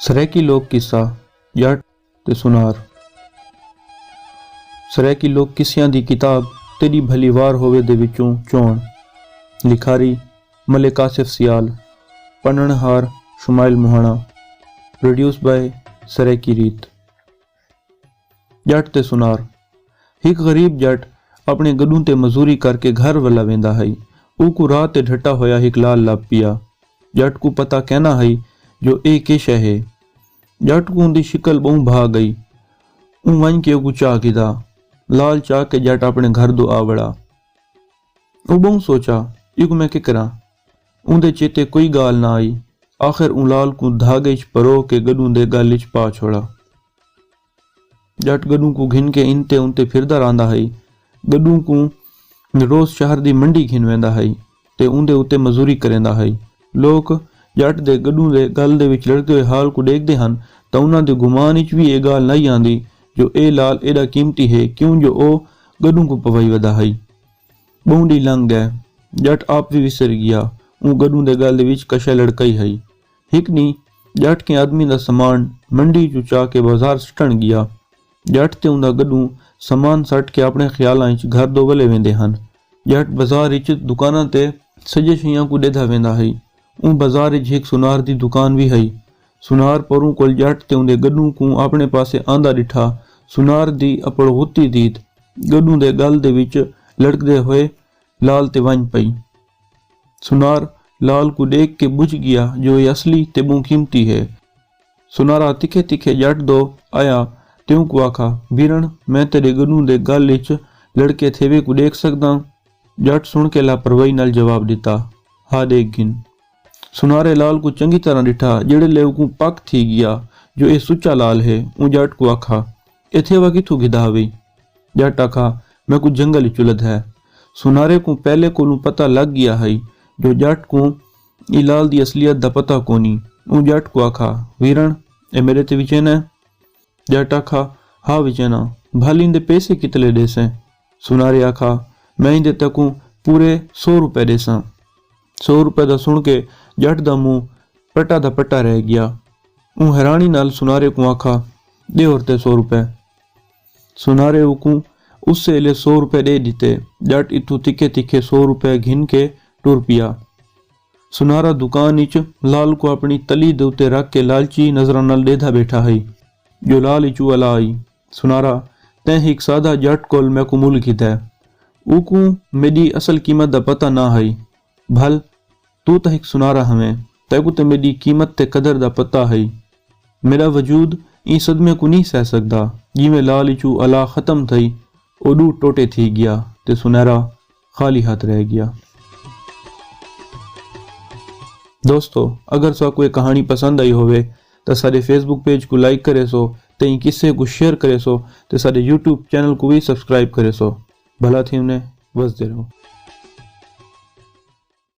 ਸਰੈਕੀ ਲੋਕ ਕਿੱਸਾ ਜੱਟ ਤੇ ਸੁਨਾਰ। ਸਰੈਕੀ ਲੋਕ ਕਿੱਸਿਆਂ ਦੀ ਕਿਤਾਬ ਤੇਰੀ ਭਲੀ ਵਾਰ ਹੋਵੇ ਦੇ ਵਿੱਚੋਂ ਚੋਣ। ਲਿਖਾਰੀ ਮਲਿਕ ਆਸਿਫ ਸਿਆਲ। ਪੜ੍ਹਨਹਾਰ ਸ਼ਮਾਇਲ ਮੁਹਾਣਾ। ਪ੍ਰੋਡਿਊਸ ਬਾय ਸਰੈਕੀ ਰੀਤ। जट ते सुनार। एक गरीब जट अपने गड्डू ते मजूरी करके घर वाला वेंदा है। ऊकू राह ते ढट्टा होया एक लाल लब पिया। जट को पता कहना है जो ए किश है। जट को उनकी शिकल बहु भा गई। ऊ वन के ऊकू चाह गिदा। लाल चाह के जट अपने घर दो आ वड़ा। ऊ बहु सोचा इक मैं कि करा। उनके चेते कोई गाल ना आई। आखिर ऊ लाल को धागे च परो के गड्डू दे गल च पा छोड़ा। जट गड्डू को घिन के इनते उनते फिरदा रहिंदा है। गड्डू को रोज शहर दी मंडी घिन वेंदा है ते उनदे उत्ते मजूरी करेंदा है। लोग जट दे गड्डू दे गल दे विच लड़दे होए हाल को देखदे हन तां उन्हां दे गुमान विच भी ये गल नहीं आंदी जो ए लाल एडा कीमती है क्यों जो ओ गड्डू को पवाई वदा है। बौंडी लंघ गए। जट आप भी विसर गया। ऊ गड्डू दे गल दे विच कशा लड़कई है। हिकनी जट के आदमी दा सामान मंडी चो चा के बाजार सटन गया। जट ते उंदा गड्डू समान सट के अपने ख्यालां च घर दो वले वेंदे हन। जट बाजार विच दुकानां ते सजे शैयां को डेधा वेंदा है। ऊ बाजार विच एक सुनार दी दुकान भी है। सुनार परूं कोल जट ते उंदे गड्डू को अपने पासे आंदा डिठा। सुनार दी अपड़गुत्ती दीद गड्डू दे गल दे विच लड़कदे होए लाल ते वंज पई। सुनार लाल को देख के बुझ गया जो ये असली ते बहु कीमती है। सुनारा तिखे तिखे जट दो आया त्यों को आखा बीरण मैं तेरे गड्डू दे गल विच लड़के थेवे को देख सकदा। जट सुन के लापरवाही नाल जवाब दिता हा देख गिन। सुनारे लाल को चंगी तरह डिठा जेड़े ले को पक थी गया जो ये सुच्चा लाल है। ऊ जट को आखा इथे वा किथों गिदा हवे। जट आखा मैं को जंगल विच उलद है। सुनारे को पहले को पता लग गया है जो जट को ई लाल दी असलियत दा पता कोनी। ऊ जट को आखा वीरण ए मेरे ते विचेना। जट आखा हा विचेना भाली इंदे पैसे कितले देसें। सुनारे आखा मैं इंदे तकू पूरे 100 रुपए देसा। 100 रुपए दा सुन के जट दा मुंह पट्टा दा पट्टा रह गया। ऊ हैरानी नाल सुनारे को आखा दे और ते 100 रुपए। सुनारे को उससे ले 100 रुपए दे दिते। जट इतू तिखे तिखे 100 रुपए घिन के टुर पिया। सुनारा दुकान विच लाल को अपनी तली दे उत्ते रख के लालची नजरां नाल देधा बैठा है जो लाल इचू अला आई। सुनारा तैं एक सादा जट कोल मैं को मुल कीता है। ऊकू मेरी असल कीमत दा पता ना है। भल तू तो एक सुनारा हमें तैकू ते मेरी कीमत ते कदर दा पता है। मेरा वजूद ई सदमे को नहीं सह सकदा। जिवें लाल इचू अला खत्म थई ओडू टोटे थी गया ते सुनहरा खाली हाथ रह गया। दोस्तों अगर सो कोई कहानी पसंद आई होवे तो सारे फेसबुक पेज को लाइक करे सो ते किस्से को शेयर करे सो ते सारे यूट्यूब चैनल को भी सब्सक्राइब करे सो। भला थी उन्हें बस दे रहो।